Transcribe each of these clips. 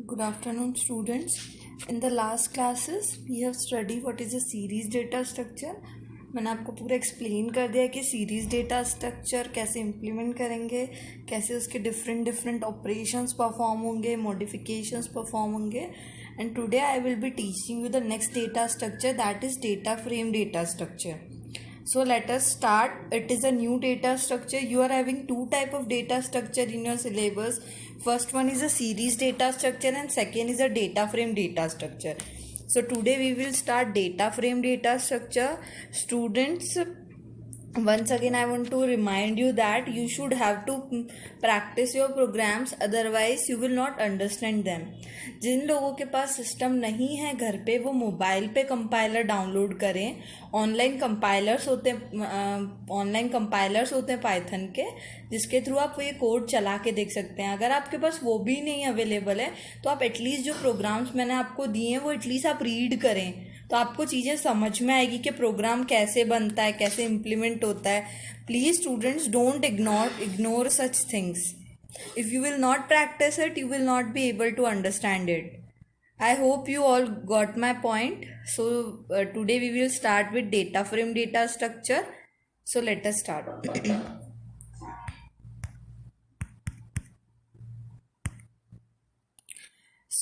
Good afternoon, students. In the last classes, we have studied what is a series data structure. मैंने आपको पूरा explain कर दिया कि सीरीज डेटा स्ट्रक्चर कैसे इम्प्लीमेंट करेंगे, कैसे उसके डिफरेंट डिफरेंट ऑपरेशंस परफॉर्म होंगे, मॉडिफिकेशंस परफॉर्म होंगे. And today I will be teaching you the next data structure, that is data frame data structure. So let us start. It is a new data structure. You are having two type of data structure in your syllabus. First one is a series data structure and second is a data frame data structure. So today we will start data frame data structure. Students, once again I want to remind you that you should have to practice your programs, otherwise you will not understand them. जिन लोगों के पास system नहीं है घर पे, वो mobile पे compiler download करें. Online compilers होते हैं पाइथन के, जिसके थ्रू आप ये कोड चला के देख सकते हैं. अगर आपके पास वो भी नहीं अवेलेबल है तो आप एटलीस्ट जो प्रोग्राम्स मैंने आपको दिए हैं वो एटलीस्ट आप रीड करें, तो आपको चीज़ें समझ में आएगी कि प्रोग्राम कैसे बनता है, कैसे इम्प्लीमेंट होता है. Please students, don't ignore such things. If you will not practice it, you will not be able to understand it. I hope you all got my point. So today we will start with data frame data structure. So let us start.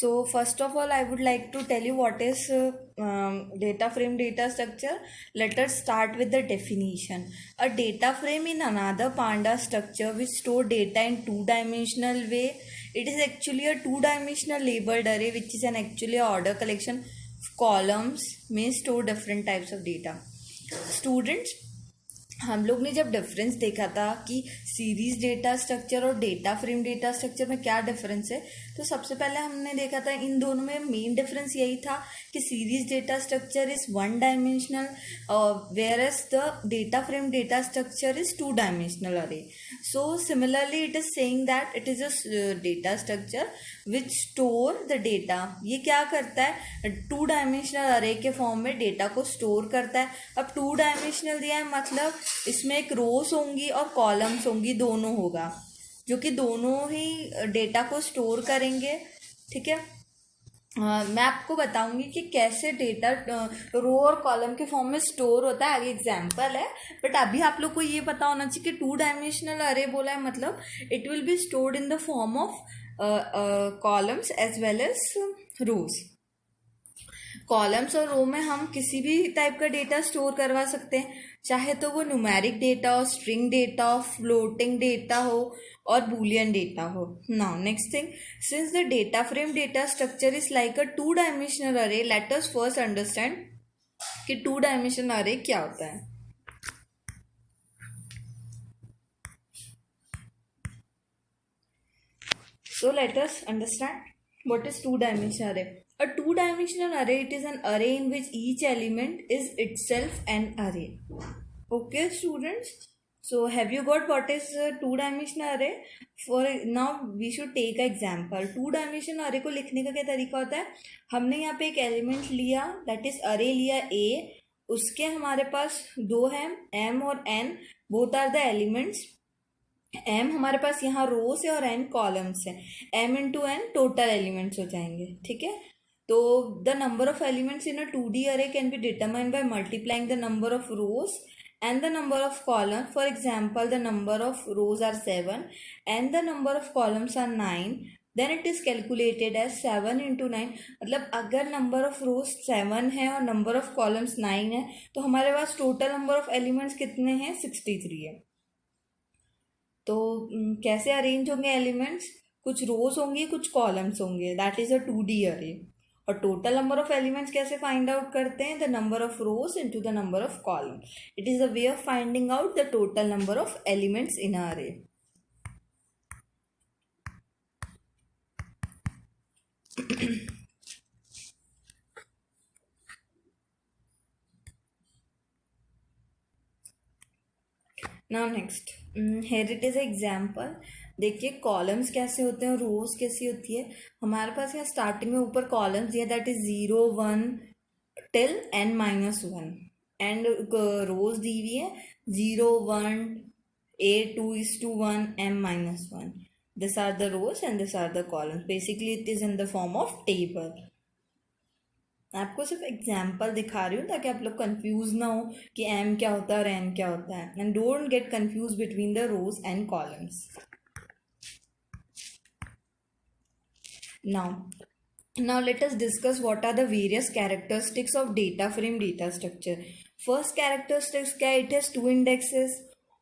So first of all, I would like to tell you what is data frame data structure. Let us start with the definition. A data frame in another Panda structure which store data in two-dimensional way. It is actually a two-dimensional labeled array which is an actually order collection of columns may store different types of data. Students, हम लोग ने जब difference देखा था कि series data structure और data frame data structure में क्या डिफरेंस है, तो सबसे पहले हमने देखा था इन दोनों में मेन डिफरेंस यही था कि series data structure is one dimensional, whereas the data frame data structure is two dimensional array. So similarly it is saying that it is a data structure which store the data. ये क्या करता है, to dimensional अरे के form में data को store करता है. अब टू डायमेंशनल दिया है मतलब इसमें एक रोज होंगी और कॉलम्स होंगी, दोनों होगा, जो कि दोनों ही डेटा को स्टोर करेंगे. ठीक है, मैं आपको बताऊंगी कि कैसे डेटा रो और कॉलम के फॉर्म में स्टोर होता है, आगे एग्जांपल है. बट अभी आप लोग को ये पता होना चाहिए कि टू डायमेंशनल अरे बोला है मतलब it will be stored in the form of columns as well as rows. Columns और रो में हम किसी भी टाइप का डेटा स्टोर करवा सकते हैं, चाहे तो वो न्यूमेरिक डेटा हो, स्ट्रिंग डेटा हो, फ्लोटिंग डेटा हो और बूलियन डेटा हो. Now next thing, since the data frame data structure is like a to dimensional अरे, लेट अस फर्स्ट अंडरस्टैंड कि टू डायमेंशनल अरे क्या होता है. So let us understand what is two-dimensional array. A two-dimensional array, it is an array in which each element is itself an array. Okay, students. So have you got what is a two-dimensional array? For now we should take an example. Two-dimensional array को लिखने का क्या तरीका होता है, हमने यहाँ पे एक एलिमेंट लिया, that is array लिया A, उसके हमारे पास दो हैं M और N, both are the elements. m हमारे पास यहाँ रोज है और n कॉलम्स है, m into n total elements हो जाएंगे. ठीक है, तो the number of elements in a 2D अरे can be determined by multiplying the number of rose and the number of columns. For example, the number of rows are 7 and the number of columns are 9. Then it is calculated as 7 into 9. मतलब अगर number of rows 7 है और number of columns 9 है तो हमारे पास total number of elements कितने हैं, 63 है. तो कैसे अरेंज होंगे एलिमेंट्स, कुछ रोज होंगी कुछ कॉलम्स होंगे, that is a 2D array. और टोटल नंबर ऑफ एलिमेंट्स कैसे फाइंड आउट करते हैं, the number of rows into the number of column. It is a way of finding out the total number of elements in a array. Now next, here it is example. देखिए columns कैसे होते हैं और रोज कैसी होती है. हमारे पास यहाँ स्टार्टिंग में ऊपर कॉलम्स दिया, that is 0 1 till n-1 and rows दी हुई है 0 1 A 2:1 m-1. This are the rows and this are the columns. Basically it is in the form of table. आपको सिर्फ एग्जाम्पल दिखा रही हूँ ताकि आप लोग कंफ्यूज ना हो कि एम क्या होता है और एन क्या होता है. And don't get confuse between the rows and columns. Now let us discuss what are the various characteristics of data frame data structure. First characteristics क्या है? It has two indexes.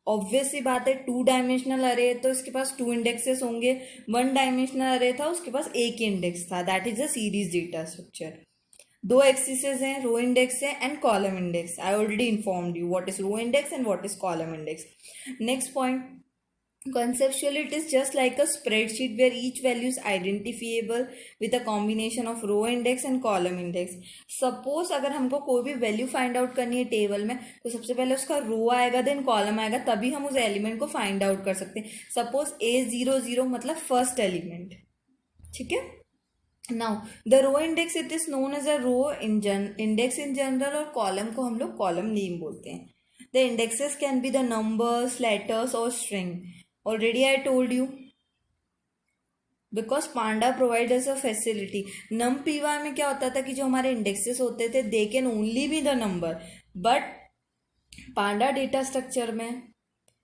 Obvious सी बात है, 2 dimensional अरे तो इसके पास 2 indexes होंगे. 1 dimensional अरे था, उसके पास एक ही इंडेक्स था. That is a series data structure. 2 axes हैं, रो इंडेक्स है and column index. I already informed you what is row index and what is column index. Next point, conceptually it is just like a spreadsheet where each value is identifiable with a combination of row index and column index. Suppose अगर हमको कोई भी value find out करनी है table में, तो सबसे पहले उसका रो आएगा देन कॉलम आएगा, तभी हम उस एलिमेंट को फाइंड आउट कर सकते हैं. सपोज A00 मतलब फर्स्ट एलिमेंट. ठीक है. Now the row index it is known as a row index in general, और कॉलम को हम लोग कॉलम नेम बोलते हैं. The indexes can be the numbers, letters और string. Already I told you, because Panda provides us a facility. numpy में क्या होता था कि जो हमारे इंडेक्सेस होते थे they can only be the number, but Panda data structure में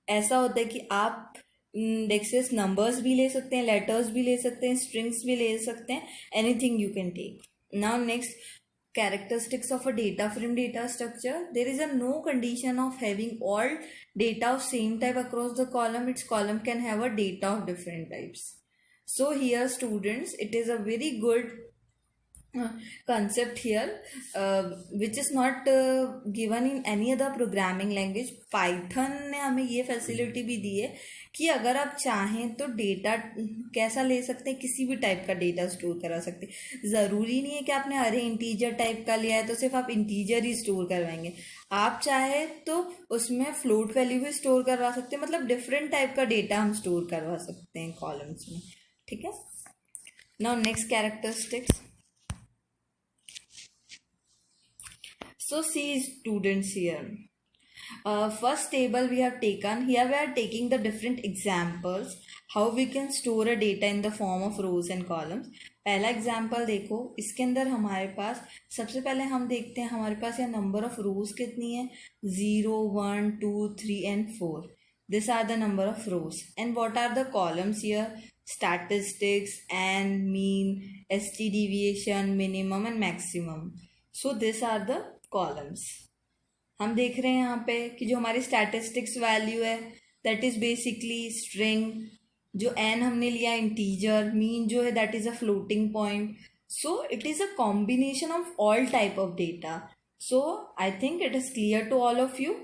ऐसा होता है कि आप इंडेक्सेस नंबर्स भी ले सकते हैं, लेटर्स भी ले सकते हैं, स्ट्रिंग्स भी ले सकते हैं, anything you can take. Now next, characteristics of a data frame data structure. There is a no condition of having all data of same type across the column. Its column can have a data of different types. So here students, it is a very good concept here, which is not given in any other programming language. Python ने हमें ये facility भी दी है कि अगर आप चाहें तो डेटा कैसा ले सकते हैं, किसी भी टाइप का डेटा स्टोर करा सकते हैं. ज़रूरी नहीं है कि आपने अरे इंटीजर टाइप का लिया है तो सिर्फ आप इंटीजर ही स्टोर करवाएंगे. आप चाहे तो उसमें फ्लोट वैल्यू भी स्टोर करवा सकते हैं. मतलब डिफरेंट टाइप का डेटा हम स्टोर करवा सकते हैं कॉलम्स में. ठीक है. Now next characteristics. So see students here. First table we have taken. Here we are taking the different examples how we can store a data in the form of rows and columns. पहला example देखो, इसके अंदर हमारे पास सबसे पहले हम देखते हैं हमारे पास यहाँ नंबर ऑफ रोज कितनी है. 0, 1, 2, 3 and 4. These are the number of rows. And what are the columns here? Statistics and mean, ST deviation, minimum and maximum. So these are the columns. हम देख रहे हैं यहाँ पे कि जो हमारी स्टैटिस्टिक्स वैल्यू है दैट इज बेसिकली स्ट्रिंग, जो एन हमने लिया इंटीजर, मीन जो है that is a floating point. So it is a combination of all type of data. So I think it is clear to all of you.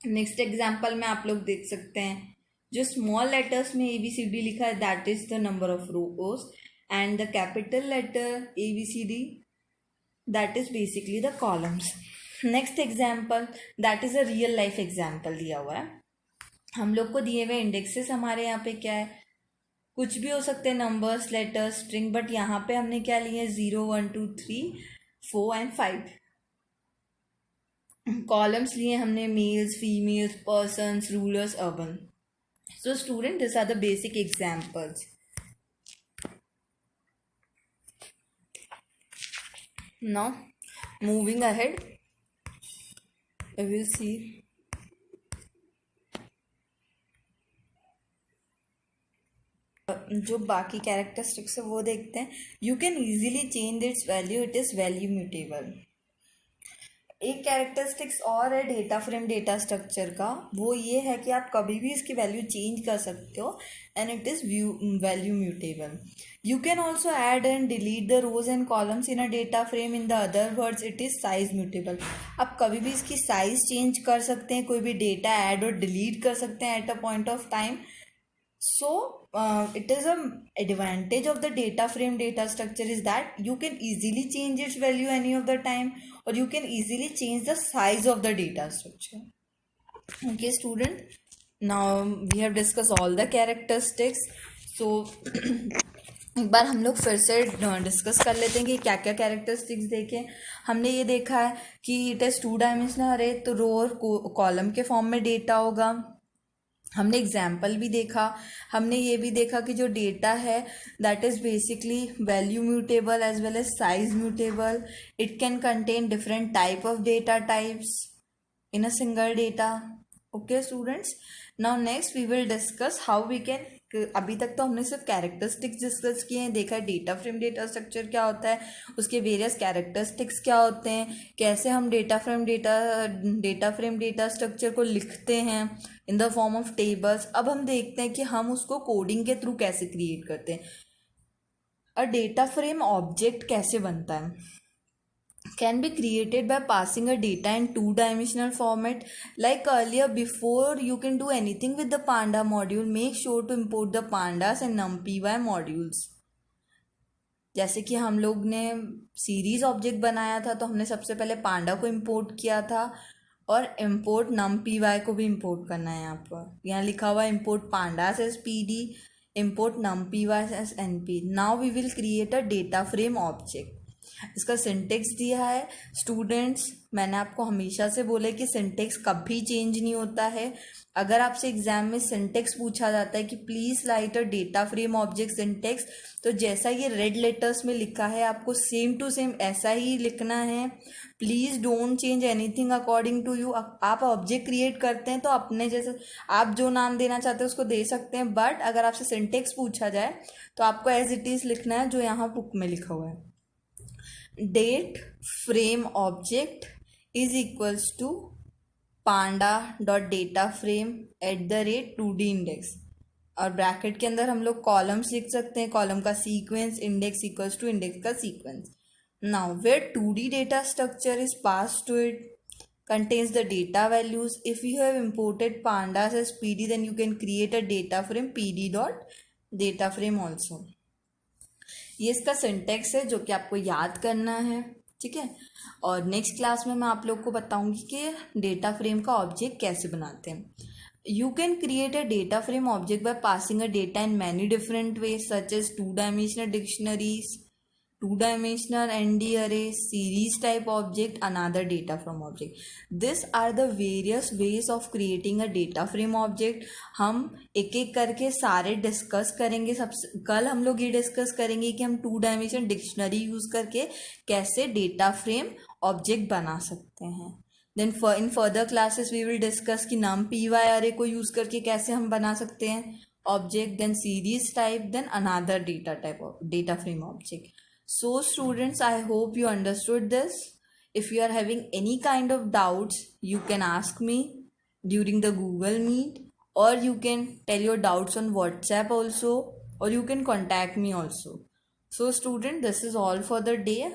Next example में आप लोग देख सकते हैं जो स्मॉल लेटर्स में ABCD लिखा है that is the number of rows, and the capital letter ABCD that is basically the columns. Next example, that is a real life example दिया हुआ है. हम लोग को दिए हुए इंडेक्सेस हमारे यहाँ पे क्या है, कुछ भी हो सकते हैं, नंबर्स, लेटर्स, स्ट्रिंग, बट यहाँ पे हमने क्या लिए हैं 0, 1, 2, 3, 4 and 5. कॉलम्स लिए हमने males, females, persons, rurals, urban. So student, this are the basic examples. Now moving ahead, we will see जो बाकी कैरेक्टरिस्टिक्स है वो देखते हैं. You can easily change it's value, it is value mutable. एक characteristics और है डेटा फ्रेम डेटा स्ट्रक्चर का, वो ये है कि आप कभी भी इसकी वैल्यू चेंज कर सकते हो and it is value mutable. You can also add and delete the rows and columns in a data frame. In the other words, it is size mutable. आप कभी भी इसकी साइज चेंज कर सकते हैं, कोई भी डेटा ऐड और डिलीट कर सकते हैं at a point of time. So it is a advantage of the data frame data structure is that you can easily change its value any of the time, or you can easily change the size of the data structure. Okay student, now we have discussed all the characteristics. So एक बार हम लोग फिर से discuss कर लेते हैं कि क्या क्या कैरेक्टरिस्टिक्स देखें. हमने ये देखा है कि इट इज़ 2 डायमेंशनल अरे, तो रो और कॉलम के फॉर्म में डेटा होगा. हमने एग्जाम्पल भी देखा, हमने ये भी देखा कि जो डेटा है that is basically value mutable as well as size mutable. It can contain different type of data types in a single data. Okay students, now next we will discuss how we can. अभी तक तो हमने सिर्फ characteristics discuss किए हैं, देखा data frame data structure क्या होता है, उसके वेरियस कैरेक्टरिस्टिक्स क्या होते हैं, कैसे हम डेटा फ्रेम डेटा स्ट्रक्चर को लिखते हैं इन द फॉर्म ऑफ टेबल्स. अब हम देखते हैं कि हम उसको कोडिंग के थ्रू कैसे क्रिएट करते हैं. अ डेटा फ्रेम ऑब्जेक्ट कैसे बनता है, can be created by passing a data in two-dimensional format. Like earlier, before you can do anything with the panda module, make sure to import the pandas and numpy modules. जैसे कि हम लोग ने series object बनाया था तो हमने सबसे पहले पांडा को इंपोर्ट किया था, और इम्पोर्ट numpy को भी इंपोर्ट करना है. यहाँ लिखा हुआ import pandas as pd, import numpy as np. Now we will create a data frame object. इसका सिंटेक्स दिया है. स्टूडेंट्स, मैंने आपको हमेशा से बोला कि सिंटेक्स कभी चेंज नहीं होता है. अगर आपसे एग्जाम में सिंटेक्स पूछा जाता है कि please write a data frame object syntax, तो जैसा ये रेड लेटर्स में लिखा है आपको सेम टू सेम ऐसा ही लिखना है. Please don't change anything according to you. आप ऑब्जेक्ट क्रिएट करते हैं तो अपने जैसे आप जो नाम देना चाहते हैं उसको दे सकते हैं, बट अगर आपसे सिंटेक्स पूछा जाए तो आपको एज इट इज लिखना है जो यहाँ बुक में लिखा हुआ है. Date frame object is equals to panda dot data frame at the rate 2D index, और ब्रैकेट के अंदर हम लोग कॉलम्स लिख सकते हैं. कॉलम का sequence, index equals to index का sequence. Now where 2D data structure is passed to it, contains the data values. If you have imported pandas as pd, then you can create a data frame pd dot data frame also. ये इसका syntax है जो कि आपको याद करना है, ठीक है. और नेक्स्ट क्लास में मैं आप लोग को बताऊंगी कि डेटा फ्रेम का ऑब्जेक्ट कैसे बनाते हैं. You can create a data frame object by passing a data in many different ways such as two-dimensional dictionaries, two-dimensional ND array, series type object, another data frame object. These are the various ways of creating a data frame object. हम एक एक करके सारे discuss करेंगे. सबसे कल हम लोग ये डिस्कस करेंगे कि हम two-dimensional डिक्शनरी यूज करके कैसे डेटा फ्रेम ऑब्जेक्ट बना सकते हैं. Then in further classes we will discuss कि numpy array को यूज करके कैसे हम बना सकते हैं object, then series type, then another data type of data frame object. So students, I hope you understood this. If you are having any kind of doubts, you can ask me during the Google Meet, or you can tell your doubts on WhatsApp also, or you can contact me also. So student, this is all for the day.